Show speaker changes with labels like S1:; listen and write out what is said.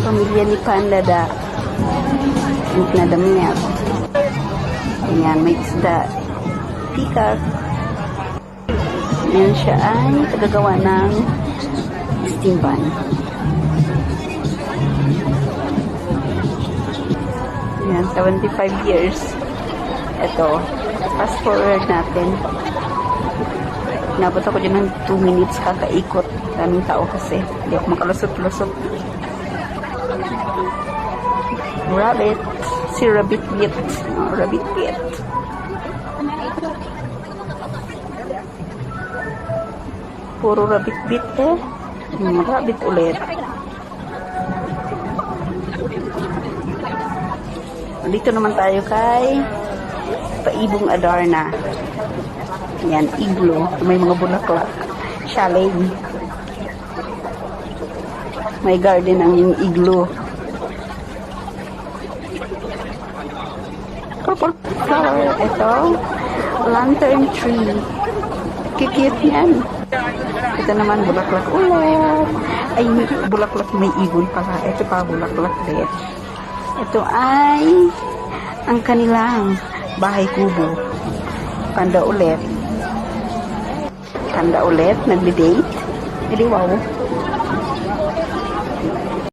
S1: pamilya ni Panda da. Nadamiyak. Ayan, may isda. Peacock. Ayan siya ay tagagawa ng steam pan. Ayan, 75 years. Ito, fast forward natin. Nabot ako dyan ng 2 minutes kakaikot. Daming tao kasi. Hindi ako makalusot-lusot. Rabbit. Si Rabbit Beat. Oh, Rabbit Beat. Puro Rabbit Beat eh. Rabbit ulit. Dito naman tayo kay Paibong Adarna. Yan, iglo. May mga bulaklak. Chalet. May garden ang yung iglo. Purple flower. Ito, lantern tree. Kikit yan. Ito naman, bulaklak ulit. Ay, bulaklak may ibon pala. Ito pa, bulaklak din. Ito ay ang kanilang bahay kubo. Panda ulit. Panda ulit, nagdi-date. Hindi, wow.